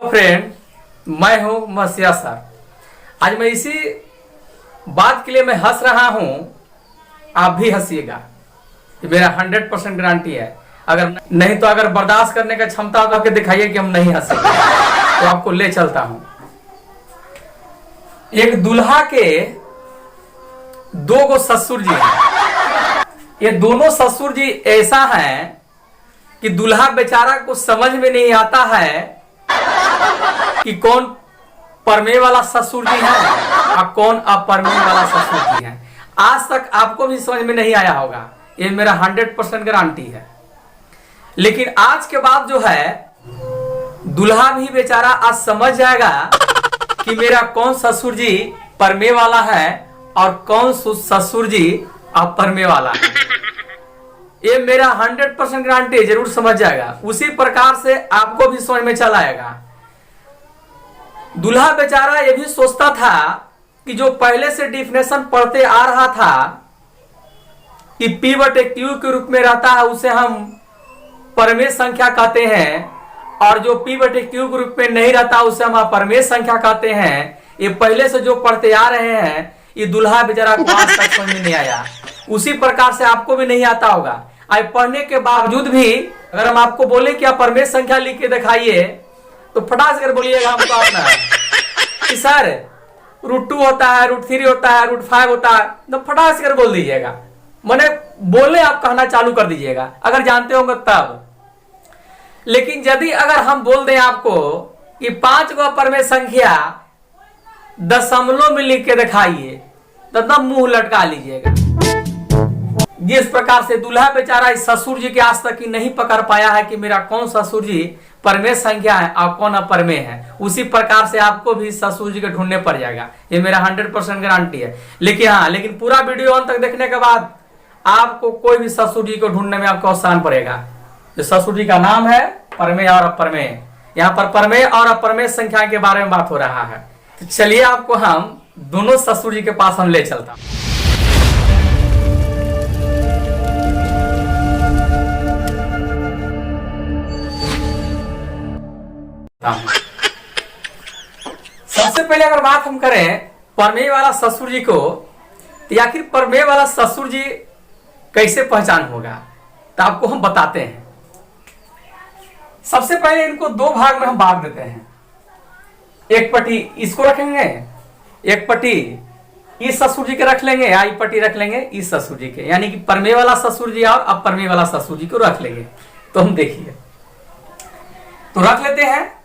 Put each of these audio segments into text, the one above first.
Friend, मैं हूं मसिया sir. आज मैं इसी बात के लिए मैं हंस रहा हूं, आप भी हंसिएगा। ये मेरा 100% गारंटी है। अगर नहीं तो अगर बर्दाश्त करने का क्षमता होगा कि दिखाइए कि हम नहीं हंसेंगे, तो आपको ले चलता हूं। एक दूल्हा के दो गो ससुर जी हैं। ये दोनों ससुर जी ऐसा हैं कि दूल्हा बेचारा को समझ में नहीं आता है कि कौन परमे वाला ससुर जी है और कौन अपरमे वाला ससुर जी है। आज तक आपको भी समझ में नहीं आया होगा, ये मेरा 100% गारंटी है। लेकिन आज के बाद जो है दूल्हा भी बेचारा आज समझ जाएगा कि मेरा कौन ससुर जी परमे वाला है और कौन ससुर जी अपरमे वाला है। ये मेरा 100% गारंटी जरूर समझ जाएगा। उसी प्रकार से आपको भी समझ में चल आएगा। दूल्हा बेचारा ये भी सोचता था कि जो पहले से डिफिनेशन पढ़ते आ रहा था कि P बटे Q के रूप में रहता है, उसे हम परमेय संख्या कहते हैं, और जो P बटे Q के रूप में नहीं रहता उसे हम अपरमेय संख्या कहते हैं। ये पहले से जो पढ़ते आ रहे हैं, ये दूल्हा बेचारा को आज तक समझ में नहीं आया। उसी प्रकार से आपको भी नहीं आता होगा। आज पढ़ने के बावजूद भी अगर हम आपको बोले कि आप परमेय संख्या लिख के दिखाइए, तो फटाक कर बोलिएगा हमको आता है कि सर √2 होता है, √3 होता है, √5 होता है, तो फटाक कर बोल दीजिएगा। मैंने बोलने आप कहना चालू कर दीजिएगा अगर जानते होंगे तब। लेकिन यदि अगर हम बोल दें आपको कि 5 गो परमेय संख्या दशमलव में लिख के दिखाइए, तो तब मुंह लटका लीजिएगा। जिस प्रकार से दूल्हा बेचारा इस ससुर जी के आज तक ही नहीं पकड़ पाया है कि मेरा कौन ससुर जी परमेय संख्या है और कौन अपरमेय है, उसी प्रकार से आपको भी ससुर जी के ढूंढने पड़ जाएगा। ये मेरा 100% गारंटी है। लेकिन पूरा वीडियो अंत तक देखने के बाद आपको कोई भी ससुर जी को ढूंढने में आपको आसान पड़ेगा। जो ससुर जी का नाम है परमेय और अपरमेय। यहाँ पर परमेय और अपरमेय संख्या के बारे में बात हो रहा है। तो चलिए आपको हम दोनों ससुर जी के पास हम ले चलता हूं। सबसे पहले अगर बात हम करें परमेय वाला ससुर जी को, तो आखिर परमेय वाला ससुर जी कैसे पहचान होगा, तो आपको हम बताते हैं। सबसे पहले इनको दो भाग में हम बांट देते हैं। एक पट्टी इसको रखेंगे, एक पट्टी इस ससुर जी के रख लेंगे, आई पट्टी रख लेंगे इस ससुर जी के, यानी कि परमेय वाला ससुर जी और अपरमेय वाला ससुर जी को रख लेंगे। तो हम देखिए, तो रख लेते हैं।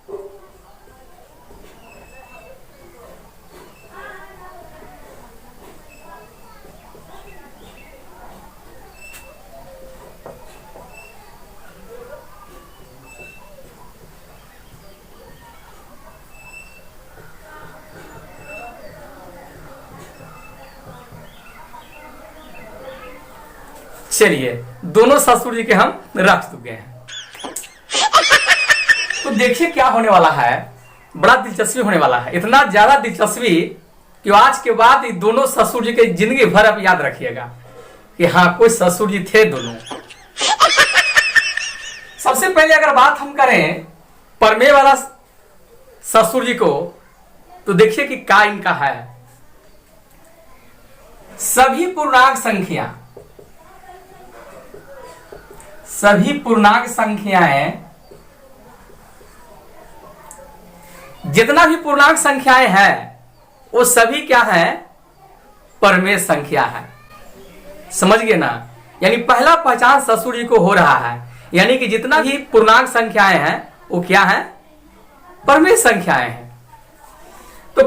चलिए दोनों ससुर जी के हम रख चुके हैं। तो देखिए क्या होने वाला है, बड़ा दिलचस्पी होने वाला है। इतना ज्यादा दिलचस्पी कि आज के बाद ये दोनों ससुर जी के जिंदगी भर आप याद रखिएगा कि हाँ कोई ससुर जी थे दोनों। सबसे पहले अगर बात हम करें परमेय वाला ससुर जी को, तो देखिए कि क्या इनका है। सभी पूर्णांक संख्याएं, जितना भी पूर्णांक संख्याएं हैं वो सभी क्या है, परमेय संख्या है। समझ गए ना। यानी पहला पहचान ससुर जी को हो रहा है, यानी कि जितना भी पूर्णांक संख्याएं हैं वो क्या है, परमेय संख्याएं हैं। तो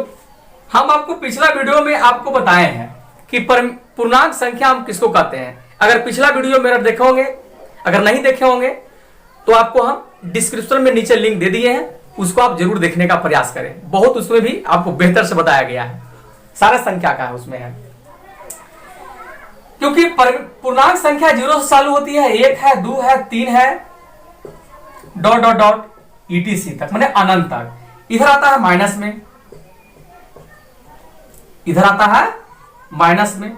हम आपको पिछला वीडियो में आपको बताए हैं कि पूर्णांक संख्या हम किसको कहते हैं। अगर पिछला वीडियो मेरा देखे होंगे, अगर नहीं देखे होंगे तो आपको हम डिस्क्रिप्शन में नीचे लिंक दे दिए हैं, उसको आप जरूर देखने का प्रयास करें। बहुत उसमें भी आपको बेहतर से बताया गया है, सारा संख्या का है उसमें है। क्योंकि पूर्णांक संख्या 0 से चालू होती है, 1 है, 2 है, 3 है, डॉट डॉट डॉट ETC तक, माने अनंत तक। इधर आता है माइनस में, इधर आता है माइनस में,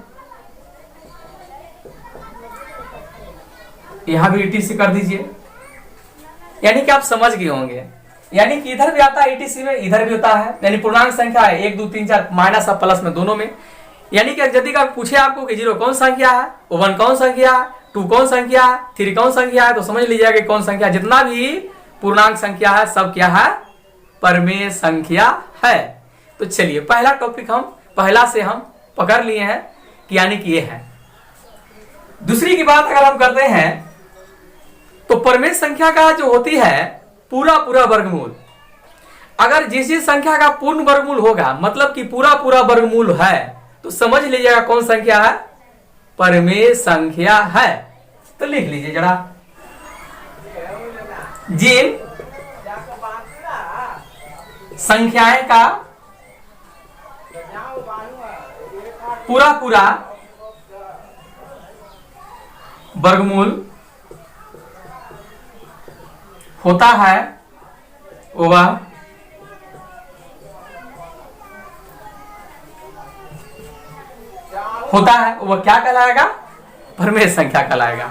यहां भी ETC कर दीजिए। यानी कि आप समझ गए होंगे यानी कि इधर भी आता है ईटीसी में, इधर भी होता है। यानी पूर्णांक संख्या है 1 2 3 4 माइनस और प्लस में दोनों में। यानी कि यदि का पूछे आपको कि 0 कौन संख्या है, 1 कौन संख्या है, 2 कौन संख्या है, 3 कौन संख्या है, तो समझ लीजिएगा कि कौन संख्या, जितना भी पूर्णांक संख्या है सब क्या है, परमेय संख्या है। तो चलिए पहला टॉपिक हम पहला से हम पकड़ लिए हैं कि यानी कि ये है। दूसरी की बात अगर हम करते हैं तो परमेय संख्या का जो होती है पूरा पूरा वर्गमूल, अगर जिस संख्या का पूर्ण वर्गमूल होगा मतलब कि पूरा पूरा वर्गमूल है तो समझ लीजिएगा कौन संख्या है, परमेय संख्या है। तो लिख लीजिए जरा, जिन संख्याएं का पूरा पूरा वर्गमूल होता है वह वह क्या कहलाएगा, परमेय संख्या कहलाएगा।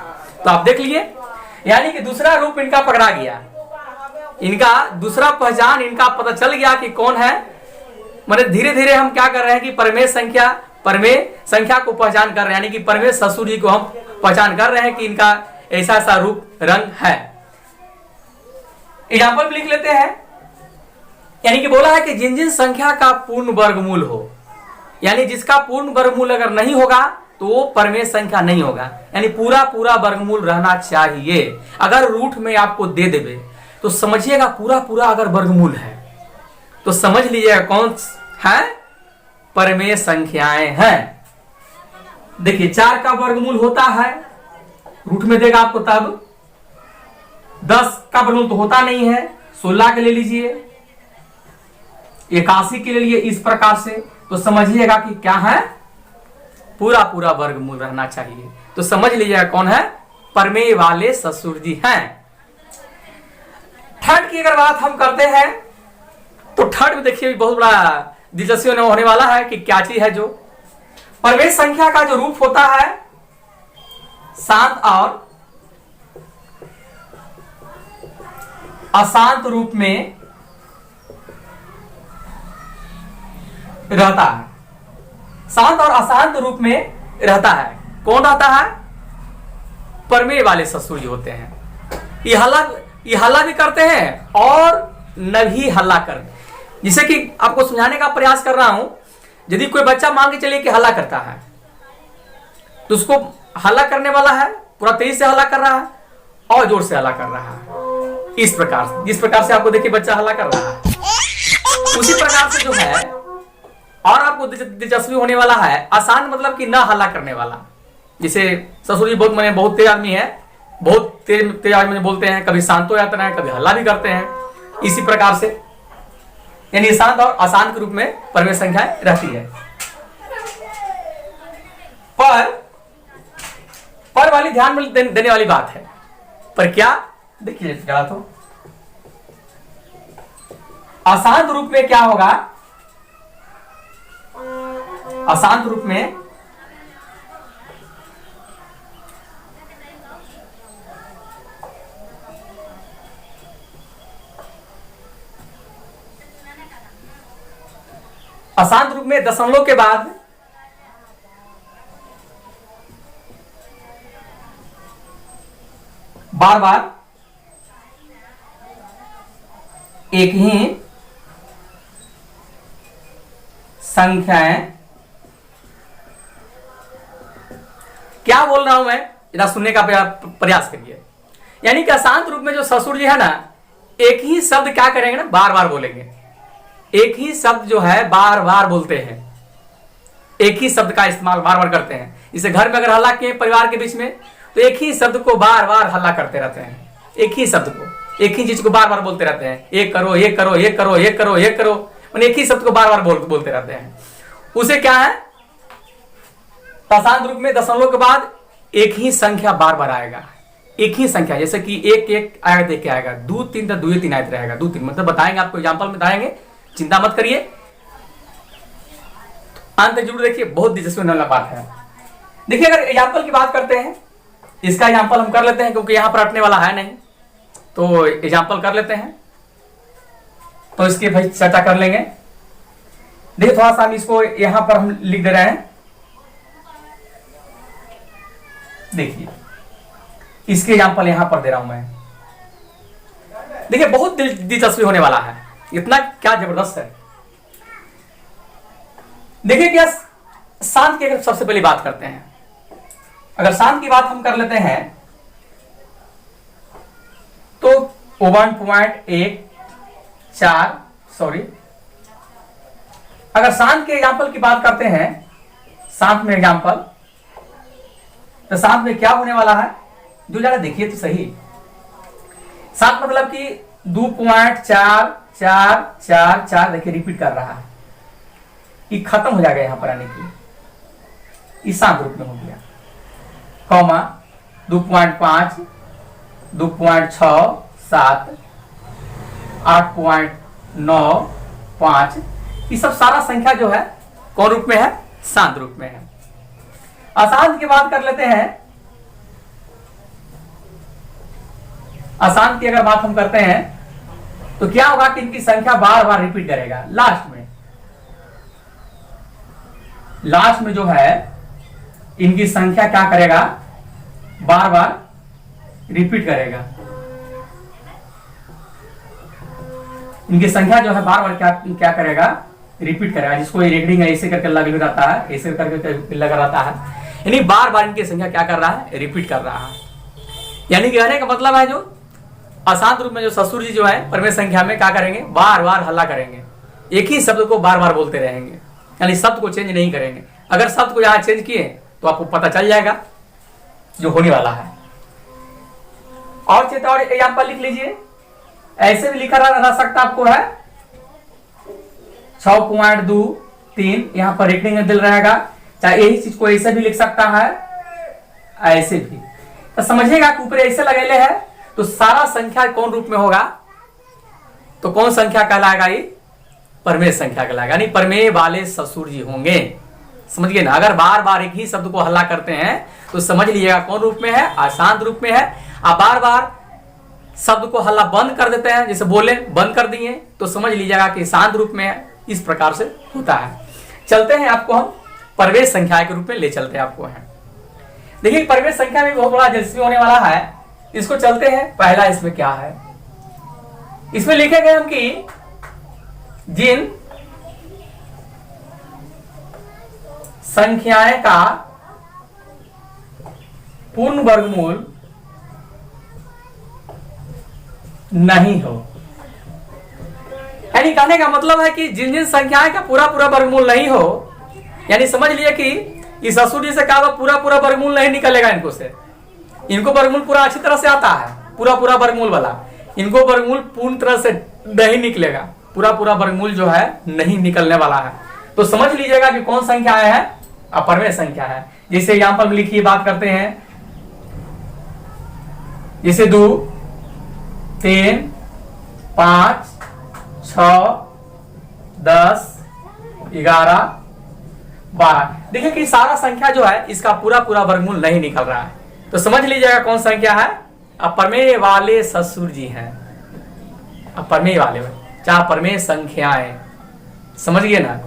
तो आप देख लिए, यानी कि दूसरा रूप इनका पकड़ा गया, इनका दूसरा पहचान इनका पता चल गया कि कौन है। मतलब धीरे धीरे हम क्या कर रहे हैं कि परमेय संख्या को पहचान कर रहे हैं, यानी कि परमेय ससुर जी को हम पहचान कर रहे हैं कि इनका ऐसा ऐसा रूप रंग है। एग्जाम्पल लिख लेते हैं। यानी कि बोला है कि जिन जिन संख्या का पूर्ण वर्गमूल हो, यानी जिसका पूर्ण वर्गमूल अगर नहीं होगा तो वो परमेय संख्या नहीं होगा, यानी पूरा पूरा वर्गमूल रहना चाहिए। अगर रूट में आपको दे देवे तो समझिएगा पूरा पूरा अगर वर्गमूल है तो समझ लीजिएगा कौन है, परमेय संख्याएं हैं। देखिए 4 का वर्गमूल होता है, रूट में देगा आपको तब। 10 का वर्गमूल तो होता नहीं है, 16 के ले लीजिए, 81 के ले लिए, इस प्रकार से। तो समझिएगा कि क्या है, पूरा पूरा वर्गमूल रहना चाहिए। तो समझ लीजिएगा कौन है, परमेय वाले ससुर जी हैं। थर्ड की अगर बात हम करते हैं तो थर्ड में देखिए बहुत बड़ा दिलचस्पी होने वाला है कि क्या चीज है। जो परमेय संख्या का जो रूप होता है शांत और अशांत रूप में रहता है, शांत और अशांत रूप में रहता है। कौन रहता है, परमेय वाले ससुर जी होते हैं। ये हल्ला भी करते हैं और न भी हल्ला कर, जिसे कि आपको समझाने का प्रयास कर रहा हूं। यदि कोई बच्चा मान के चलिए कि हल्ला करता है तो उसको हल्ला करने वाला है पूरा तेज से हल्ला कर रहा है और जोर से हल्ला कर रहा है, इस प्रकार से, जिस प्रकार से आपको देखिए बच्चा हल्ला कर रहा है उसी प्रकार से जो है। और आपको दिलचस्पी होने वाला है अशांत मतलब कि ना हल्ला करने वाला। जिसे ससुर जी बहुत तेज आदमी है, बहुत तेज आदमी बोलते हैं, कभी शांत हो जाते हैं, कभी हल्ला भी करते हैं, इसी प्रकार से। यानी शांत और अशांत के रूप में परमेय संख्या रहती है। पर वाली ध्यान में देने वाली बात है। पर क्या देखिए जरा, तो अशांत रूप में क्या होगा, अशांत रूप में दशमलव के बाद बार बार एक ही संख्याएं, क्या बोल रहा हूं मैं, जरा सुनने का प्रयास करिए। यानी कि अशांत रूप में जो ससुर जी है ना, एक ही शब्द क्या करेंगे ना, बार बार बोलेंगे। एक ही शब्द जो है बार बार बोलते हैं, एक ही शब्द का इस्तेमाल बार बार करते हैं। जैसे घर में अगर हल्ला किए परिवार के बीच में तो एक ही शब्द को बार बार हल्ला करते रहते हैं, एक ही शब्द को, एक ही चीज को बार बार बोलते रहते हैं। एक करो, एक करो, एक करो, एक करो, एक करो, एक ही शब्द को बार बार बोलते रहते हैं। उसे क्या है, अशांत रूप में दशमलव के बाद एक ही संख्या बार बार आएगा, एक ही संख्या। जैसे कि एक एक आयत देख के आएगा, 2 3 तो 2 3 आयत रहेगा, 2 3 मतलब बताएंगे आपको, एग्जाम्पल में बताएंगे, चिंता मत करिए, अंत तक जरूर देखिए, बहुत दिलचस्पी वाला बात है। देखिए अगर एग्जाम्पल की बात करते हैं, इसका एग्जाम्पल हम कर लेते हैं क्योंकि यहां पर हटने वाला है नहीं, तो एग्जाम्पल कर लेते हैं। तो इसकी भाई चर्चा कर लेंगे। देखिए थोड़ा सा हम इसको यहां पर हम लिख दे रहे हैं। देखिए इसके एग्जाम्पल यहां पर दे रहा हूं मैं। देखिए बहुत दिलचस्पी होने वाला है, इतना क्या जबरदस्त है। देखिए क्या शांत की सबसे पहली बात करते हैं। अगर शांत की बात हम कर लेते हैं तो 1.14 सॉरी, अगर शांत के एग्जाम्पल की बात करते हैं, शांत में एग्जाम्पल, तो शांत में क्या होने वाला है, जो जरा देखिए तो सही। शांत मतलब कि 2.4444 देखिए रिपीट कर रहा है, ये खत्म हो जाएगा यहां पर आने की, इस शांत रूप में हो गया। कॉमा 2.5 2.67 8.95, ये सब सारा संख्या जो है कौन रूप में है, शांत रूप में है। अशांत की बात कर लेते हैं। अशांत की अगर बात हम करते हैं तो क्या होगा कि इनकी संख्या बार बार रिपीट करेगा। लास्ट में जो है इनकी संख्या क्या करेगा, बार बार रिपीट करेगा। इनकी संख्या जो है बार बार क्या करेगा, रिपीट करेगा। जिसको रिकॉर्डिंग ऐसे करके लग रहता है, ऐसे करके लगा रहता है, यानी बार बार इनकी संख्या क्या कर रहा है, रिपीट कर रहा है। यानी कहने का मतलब है जो अशांत रूप में जो ससुर जी जो है परमेय संख्या में क्या करेंगे, बार बार हल्ला करेंगे, एक ही शब्द को बार बार बोलते रहेंगे, यानी शब्द को चेंज नहीं करेंगे। अगर शब्द को यहां चेंज किए तो आपको पता चल जाएगा जो होने वाला है। और चेतावनी एग्जाम्पल लिख लीजिए, ऐसे भी लिखा रह सकता आपको है 6.23, यहां पर रेटिंग दिल रहेगा। चाहे यही चीज को ऐसे भी लिख सकता है, ऐसे भी, तो समझिएगा कि ऊपर ऐसे लगेले है तो सारा संख्या कौन रूप में होगा, तो कौन संख्या कहलाएगा, ये परमेय संख्या कहलाएगा, यानी परमेय वाले ससुर जी होंगे। समझ गए ना। अगर बार बार एक ही शब्द को हल्ला करते हैं तो समझ लीजिएगा कौन रूप में है, अशांत रूप में है। आप बार बार शब्द को हल्ला बंद कर देते हैं, जैसे बोले बंद कर दिए, तो समझ लीजिएगा कि शांत रूप में है। इस प्रकार से होता है। चलते हैं, आपको हम परमेय संख्या के रूप में ले चलते हैं आपको है। देखिए परमेय संख्या में बहुत बड़ा दिलचस्पी होने वाला है, इसको चलते हैं। पहला इसमें क्या है, इसमें लिखेंगे हम कि जिन संख्याएं का पूर्ण वर्गमूल नहीं हो, यानी कहने का मतलब है कि जिन जिन संख्याएं का पूरा पूरा वर्गमूल नहीं हो, यानी समझ लिए कि इस ससुर जी से कहा पूरा पूरा वर्गमूल नहीं निकलेगा इनको से। इनको वर्गमूल पूरा अच्छी तरह से आता है, पूरा पूरा वर्गमूल वाला, इनको वर्गमूल पूर्ण तरह से नहीं निकलेगा, पूरा पूरा वर्गमूल जो है नहीं निकलने वाला है। तो समझ लीजिएगा कि कौन संख्याएं है, अपरमेय संख्या है। जैसे एग्जाम्पल में लिखिए, बात करते हैं, जैसे 2 3 5 6 10 11 12। देखिए कि सारा संख्या जो है इसका पूरा पूरा वर्गमूल नहीं निकल रहा है, तो समझ लीजिएगा कौन संख्या है, अपरमेय वाले ससुर जी हैं। अपरमेय वाले चाहे परमेय संख्याएं, समझ गए ना।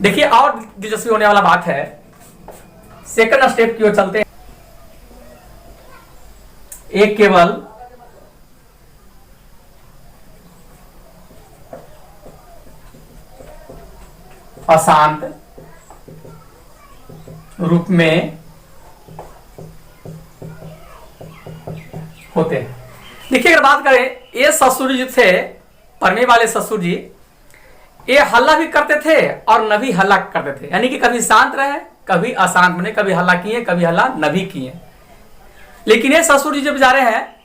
देखिए और दिलचस्पी होने वाला बात है, सेकंड स्टेप की ओर चलते हैं। एक केवल अशांत रूप में होते हैं। देखिए अगर बात करें, ये ससुर जी थे, परमेय वाले ससुर जी, ये हल्ला भी करते थे और न भी हल्ला करते थे, यानी कि कभी शांत रहे कभी अशांत बने, कभी हल्ला किए कभी हल्ला न भी किए। लेकिन ये ससुर जी जो बेचारे हैं,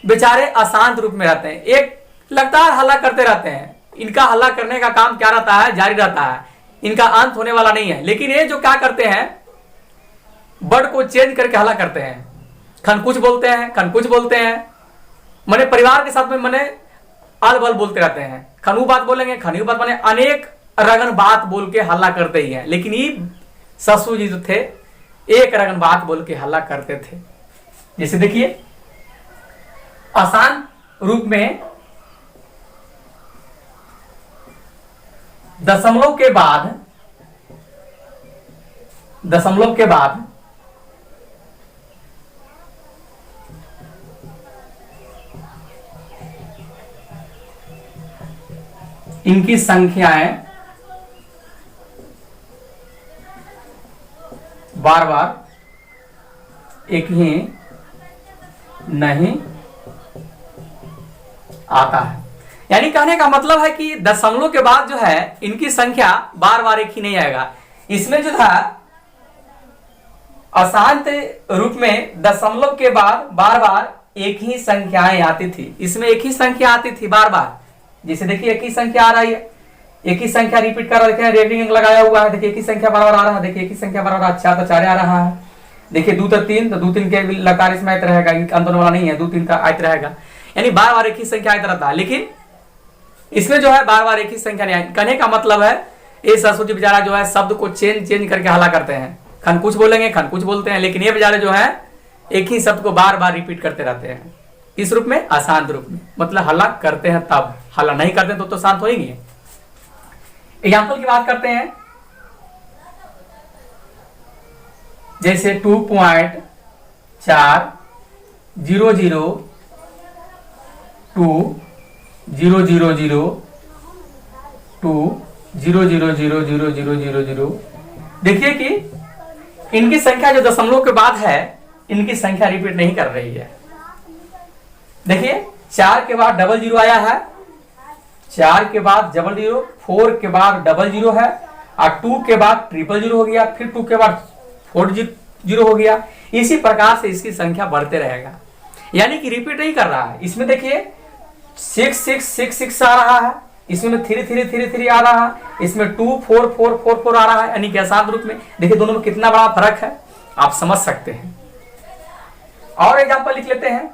बेचारे अशांत रूप में रहते हैं, एक लगातार हल्ला करते रहते हैं। इनका हल्ला करने का काम क्या रहता है, जारी रहता है, इनका अंत होने वाला नहीं है। लेकिन ये जो क्या करते हैं, वर्ड को चेंज करके हल्ला करते हैं, खन कुछ बोलते हैं, खन कुछ बोलते हैं, मने परिवार के साथ में मने आल बल बोलते रहते हैं, खनू बात बोलेंगे, खनू बात, माने अनेक रगन बात बोल के हल्ला करते ही हैं। लेकिन ये ससुर जी जो थे, एक रगन बात बोल के हल्ला करते थे। जैसे देखिए, आसान रूप में दशमलव के बाद इनकी संख्याएं बार बार एक ही नहीं आता है। यानी कहने का मतलब है कि दशमलव के बाद जो है इनकी संख्या बार बार एक ही नहीं आएगा। इसमें जो था अशांत रूप में दशमलव के बाद बार बार एक ही संख्याएं आती थी, इसमें एक ही संख्या आती थी बार बार। जैसे देखिए एक ही संख्या आ रही है, एक ही संख्या रिपीट कर रहा है, देखिए रेडिंग लगाया हुआ है, देखिए एक ही संख्या बार बार आ रहा है, देखिए एक ही संख्या बार बार 4 तो 4 आ रहा है, देखिए 2 तो 3 तो 2 3 के लकार इसमें आयत रहेगा, अंतर वाला नहीं है, 2 3 का आयत रहेगा। यानी बार बार एक ही संख्या आयत रहता है, लेकिन इसमें जो है बार बार एक ही संख्या नहीं। कहने का मतलब है ये सरस्वती बेचारा जो है शब्द को चेंज करके हल्ला करते हैं, खन कुछ बोलेंगे खन कुछ बोलते हैं, लेकिन ये बेचारे जो है एक ही शब्द को बार बार रिपीट करते रहते हैं। इस रूप में अशांत रूप में, मतलब हल्ला करते हैं तब, हल्ला नहीं करते तो शांत होएंगे। एग्जाम्पल की बात करते हैं, जैसे 2.40020002000000। देखिए कि इनकी संख्या जो दशमलव के बाद है इनकी संख्या रिपीट नहीं कर रही है। देखिए 4 के बाद 00 आया है, 4 के बाद 00, 4 के बाद 00 है, और 2 के बाद 000 हो गया, फिर 2 के बाद 40 हो गया। इसी प्रकार से इसकी संख्या बढ़ते रहेगा, यानी कि रिपीट नहीं कर रहा है। इसमें देखिए 6666 आ रहा है, इसमें 3 आ रहा है, इसमें 2 4 आ रहा है, यानी कि अशांत रूप में। देखिए दोनों में कितना बड़ा फर्क है, आप समझ सकते हैं। और एग्जाम्पल लिख लेते हैं,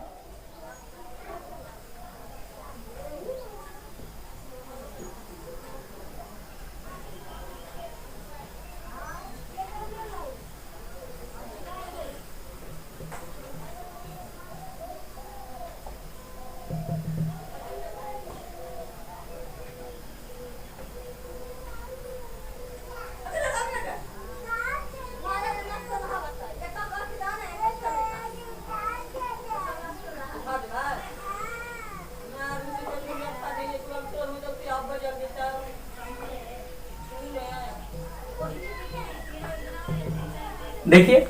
देखिए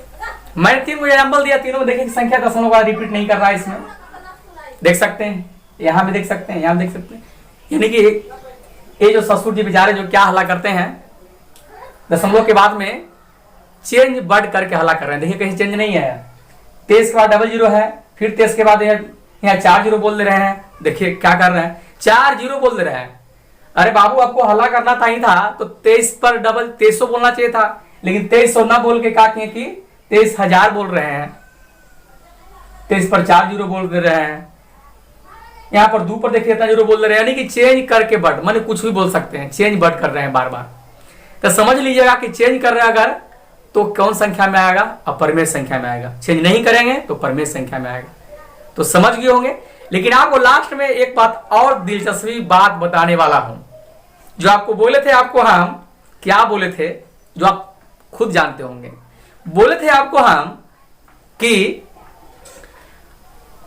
मैंने 3 एग्जाम्पल दिया, तीनों में देखिए संख्या दशमलव का रिपीट नहीं कर रहा है। इसमें देख सकते हैं, यहां भी देख सकते हैं, यहां देख सकते हैं। यानी कि ये जो ससुर जी बेचारे जो क्या हल्ला करते हैं दशमलव के बाद में चेंज वर्ड करके हल्ला कर रहे हैं। देखिए कहीं चेंज नहीं है, 23 के बाद 00 है, फिर 23 के बाद यहाँ 40 बोल दे रहे हैं। देखिए क्या कर रहे हैं, 40 बोल दे रहे हैं। अरे बाबू आपको हल्ला करना था ही था तो 23 पर 2300 बोलना चाहिए था, लेकिन 2300 ना बोल के क्या किए कि 23,000 बोल रहे हैं। 23 पर 40 बोल दे रहे हैं, यहाँ पर 2 पर देखिए इतना 0 बोल दे रहे हैं। यानी कि चेंज करके वर्ड, माने कुछ भी बोल सकते हैं, चेंज वर्ड कर रहे हैं बार बार। तो समझ लीजिएगा कि चेंज कर रहे हैं अगर तो कौन संख्या में आएगा, अपरमेय संख्या में आएगा। चेंज नहीं करेंगे तो परमेय संख्या में आएगा। तो समझ गए होंगे। लेकिन आपको लास्ट में एक बात और दिलचस्पी बात बताने वाला हूं, जो आपको बोले थे, आपको हम क्या बोले थे जो आप खुद जानते होंगे। बोले थे आपको हम कि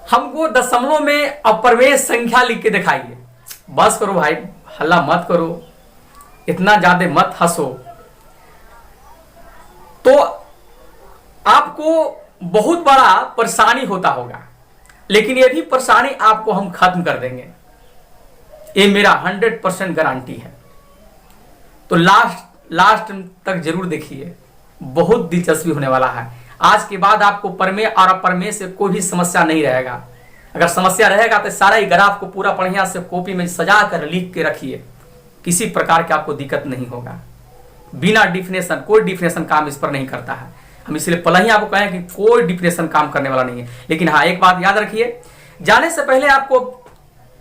हमको दशमलव में अपरमेय संख्या लिख के दिखाइए। बस करो भाई, हल्ला मत करो, इतना ज्यादा मत हंसो, तो आपको बहुत बड़ा परेशानी होता होगा। लेकिन ये भी परेशानी आपको हम खत्म कर देंगे, ये मेरा 100% गारंटी है। तो लास्ट तक जरूर देखिए, बहुत दिलचस्पी होने वाला है। आज के बाद आपको परमेय और अपरमेय से कोई भी समस्या नहीं रहेगा। अगर समस्या रहेगा तो सारा ही ग्राफ को पूरा बढ़िया से कॉपी में सजा कर लिख के रखिए, किसी प्रकार की आपको दिक्कत नहीं होगा। बिना डिफिनेशन, कोई डिफिनेशन काम इस पर नहीं करता है। हम इसलिए पहले ही आपको कहें कि कोई डिफिनेशन काम करने वाला नहीं है। लेकिन हाँ, एक बात याद रखिए, जाने से पहले आपको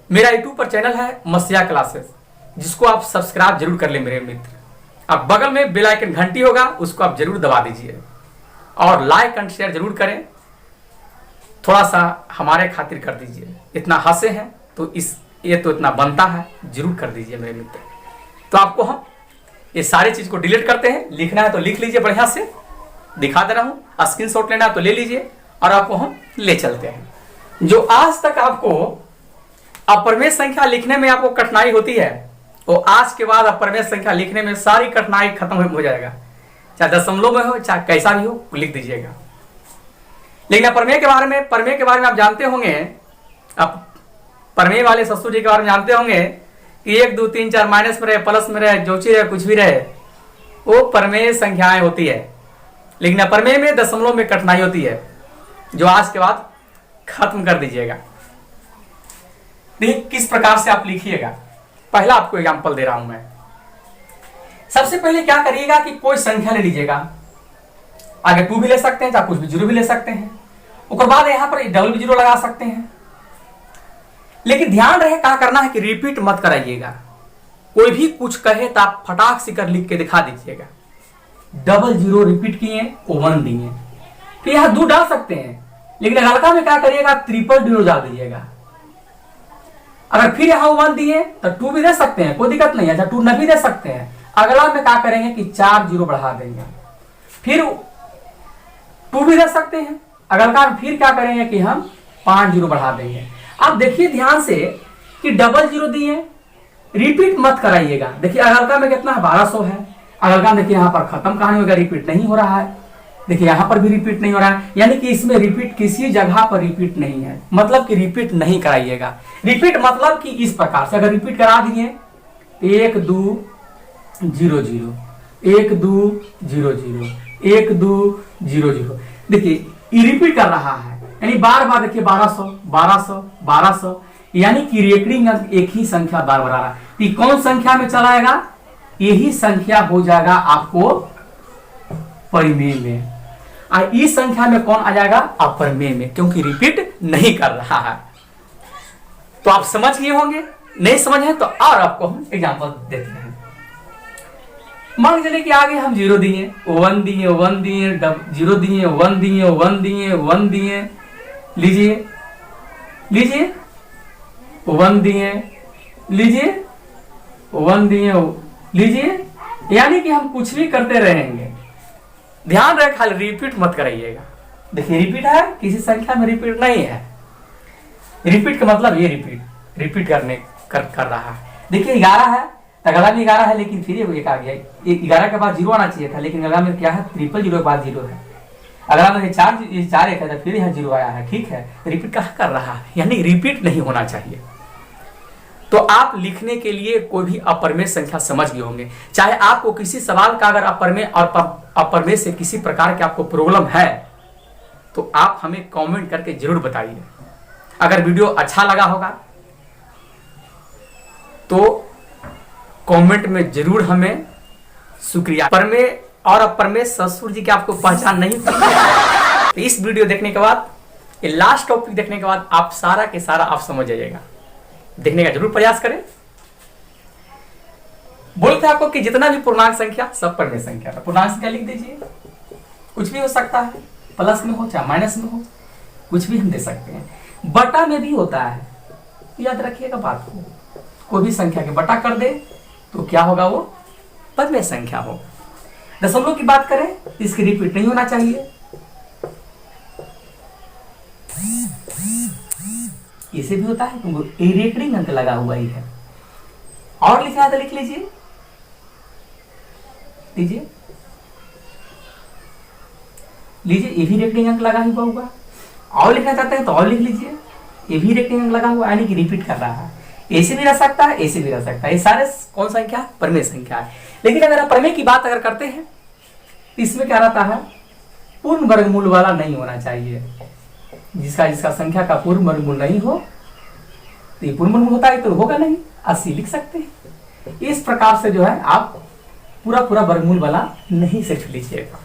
मेरा यूट्यूब पर चैनल है मसीहा क्लासेस, जिसको आप सब्सक्राइब जरूर कर ले मेरे मित्र। अब बगल में बेल आइकन घंटी होगा, उसको आप जरूर दबा दीजिए और लाइक एंड शेयर जरूर करें। थोड़ा सा हमारे खातिर कर दीजिए, इतना हंसे हैं तो ये तो इतना बनता है, जरूर कर दीजिए मेरे मित्र। तो आपको हम ये सारी चीज को डिलीट करते हैं। लिखना है तो लिख लीजिए, बढ़िया से दिखा दे रहा हूं। स्क्रीनशॉट लेना है तो ले लीजिए और आपको हम ले चलते हैं। जो आज तक आपको अपरिमेय संख्या लिखने में आपको कठिनाई होती है, वो आज के बाद अपरिमेय संख्या लिखने में सारी कठिनाई खत्म हो जाएगा। चाहे दशमलव में हो, चाहे कैसा भी हो, लिख दीजिएगा। लेकिन अपरिमेय के बारे में आप जानते होंगे, आप परिमेय वाले शत्रु जी के बारे में जानते होंगे कि 1 2 3 4 माइनस में रहे, प्लस में रहे, जोची रहे, कुछ भी रहे, वो परिमेय संख्याएं होती है। लेकिन अपरिमेय में दशमलव में कठिनाई होती है, जो आज के बाद खत्म कर दीजिएगा। देखिए किस प्रकार से आप लिखिएगा। पहला आपको एग्जांपल दे रहा हूं मैं। सबसे पहले क्या करिएगा कि कोई संख्या ले लीजिएगा, आगे 2 भी ले सकते हैं, चाहे कुछ भी 0 भी ले सकते हैं। उसके बाद यहां पर डबल भी 0 लगा सकते हैं। लेकिन ध्यान रहे क्या करना है कि रिपीट मत कराइएगा। कोई भी कुछ कहे तो आप फटाक से कर लिख के दिखा दीजिएगा। डबल 0 रिपीट किए, 1 दिए, फिर यहां 2 डाल सकते हैं। लेकिन हल्का में क्या करिएगा, ट्रिपल 0 डाल दीजिएगा। अगर फिर यहां 1 दिए तो 2 भी दे सकते हैं, कोई दिक्कत नहीं है। अच्छा 2 नहीं भी दे सकते हैं। अगला में क्या करेंगे कि 4 0 बढ़ा देंगे, फिर 2 भी दे सकते हैं। अगला में फिर क्या करेंगे कि हम 5 0 बढ़ा देंगे। आप देखिए ध्यान से कि डबल 0 दिए, रिपीट मत कराइएगा। देखिए अगलका में कितना है, 1200 है। अगलका देखिए यहाँ पर खत्म कहानी होगा, रिपीट नहीं हो रहा है। देखिए यहाँ पर भी रिपीट नहीं हो रहा है, यानी कि इसमें रिपीट किसी जगह पर रिपीट नहीं है, मतलब कि रिपीट नहीं कराइएगा। रिपीट मतलब कि इस प्रकार से अगर रिपीट करा दिए 1 2 0 0 1 2 0 0 1 2 0 0, देखिए ये रिपीट कर रहा है, यानी बार बार देखिए 1200 1200 1200, यानी कि रिकरिंग अंक एक ही संख्या बार बार आ रहा है। तो कौन संख्या में चलाएगा, यही संख्या हो जाएगा आपको परिमेय में। और इस संख्या में कौन आ जाएगा, अपरिमेय में, क्योंकि रिपीट नहीं कर रहा है। तो आप समझ गए होंगे, नहीं समझ है तो और आपको हम एग्जांपल देते हैं। मान चलिए कि आगे हम 0 दिए, 1 दिए, 1 दिए, 0 दिए, 1 दिए, 1 दिए, 1 दिए, लीजिए 1 दिए, लीजिए 1 दिए, लीजिए, यानी कि हम कुछ भी करते रहेंगे। ध्यान रहे खाली रिपीट मत कराइएगा। देखिए रिपीट है, किसी संख्या में रिपीट नहीं है। रिपीट का मतलब ये रिपीट कर रहा है। देखिए 11 है, अगला भी 11 है, लेकिन फिर एक आ गया। 11 के बाद 0 आना चाहिए था, लेकिन अगला में क्या है, ट्रिपल 0 के बाद 0 है। अगला में 4 एक है, फिर यहाँ 0 आया है। ठीक है, रिपीट कहाँ कर रहा है, यानी रिपीट नहीं होना चाहिए। तो आप लिखने के लिए कोई भी अपरिमेय संख्या समझ गए होंगे। चाहे आपको किसी सवाल का अगर अपरिमेय और अपरिमेय से किसी प्रकार के आपको प्रॉब्लम है तो आप हमें कमेंट करके जरूर बताइए। अगर वीडियो अच्छा लगा होगा तो कमेंट में जरूर हमें शुक्रिया। अपरिमेय और अपरिमेय ससुर जी की आपको पहचान नहीं तो इस वीडियो देखने के बाद, ये लास्ट टॉपिक देखने के बाद आप सारा के सारा आप समझ जाइएगा। देखने का जरूर प्रयास करें। बोलते आपको कि जितना भी पूर्णांक संख्या सब परिमेय संख्या है। पूर्णांक संख्या लिख दीजिए, कुछ भी हो सकता है, प्लस में हो चाहे माइनस में हो, कुछ भी हम दे सकते हैं। बटा में भी होता है, याद रखिएगा बात को। कोई भी संख्या के बटा कर दे तो क्या होगा, वो परिमेय संख्या हो। दशमलव की बात करें, इसकी रिपीट नहीं होना चाहिए। इसे भी होता है, क्योंकि रिकरिंग अंक लगा हुआ ही है। और लिखना है तो लिख लीजिए, ये भी रिकरिंग अंक लगा हुआ होगा। और लिखना चाहते हैं तो और लिख लीजिए, ये भी रिकरिंग अंक लगा हुआ, यानी कि रिपीट कर रहा है। ऐसे भी रह सकता है, ऐसे भी रह सकता है। ये सारे कौन संख्या, परिमेय संख्या है। लेकिन अगर आप परिमेय की बात अगर करते हैं तो इसमें क्या रहता है, पूर्ण वर्गमूल वाला नहीं होना चाहिए। जिसका संख्या का पूर्ण वर्गमूल नहीं हो तो ये पूर्ण वर्गमूल होता है तो होगा नहीं, 80 लिख सकते हैं। इस प्रकार से जो है आप पूरा वर्गमूल वाला नहीं सिर्फ लीजिएगा।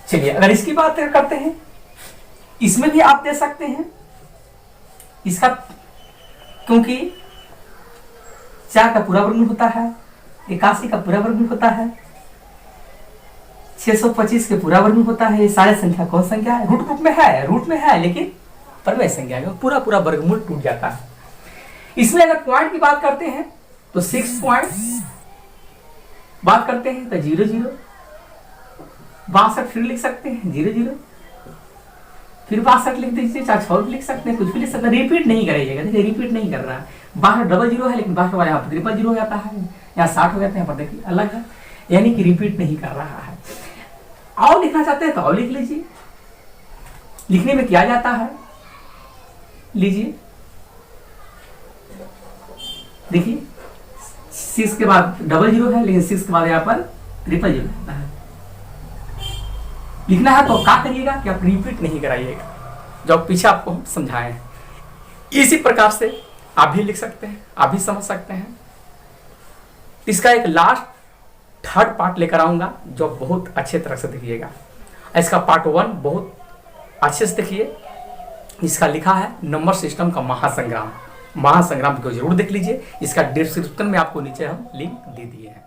चलिए अगर इसकी बात करते हैं, इसमें भी आप दे सकते हैं इसका, क्योंकि 4 का पूरा वर्गमूल होता है, 81 का पूरा वर्गमूल होता है, 625 के पूरा वर्गमूल होता है। ये सारे संख्या कौन संख्या है, रूट में है, लेकिन परिमेय संख्या है, पूरा वर्गमूल टूट जाता है। इसमें अगर पॉइंट की बात करते हैं तो 6 पॉइंट बात करते हैं तो 0 0, 62 फिर लिख सकते हैं 0 0, फिर 62 लिख दीजिए, 4 6 लिख सकते हैं, कुछ भी लिख सकते हैं, रिपीट नहीं करिएगा। देखिए रिपीट नहीं कर रहा है, 62 डबल 0 है, लेकिन 62 यहाँ पर 53 हो जाता है, यहाँ 60 हो जाता है, यहाँ पर देखिए अलग है, यानी कि रिपीट नहीं कर रहा है। और लिखना चाहते हैं तो और लिख लीजिए, लिखने में क्या जाता है, लीजिए देखिए 6 के बाद डबल 0 है, लेकिन 6 के बाद यहाँ पर 000 आता है। लिखना है तो क्या करिएगा कि आप रिपीट नहीं कराइएगा, जो पीछे आपको हम समझाए हैं। इसी प्रकार से आप भी लिख सकते हैं, आप भी समझ सकते हैं। इसका एक लास्ट थर्ड पार्ट लेकर आऊंगा जो बहुत अच्छे तरह से देखिएगा। इसका पार्ट 1 बहुत अच्छे से देखिए। इसका लिखा है नंबर सिस्टम का महासंग्राम, महासंग्राम को जरूर देख लीजिए। इसका डिस्क्रिप्शन में आपको नीचे हम लिंक दे दिए हैं।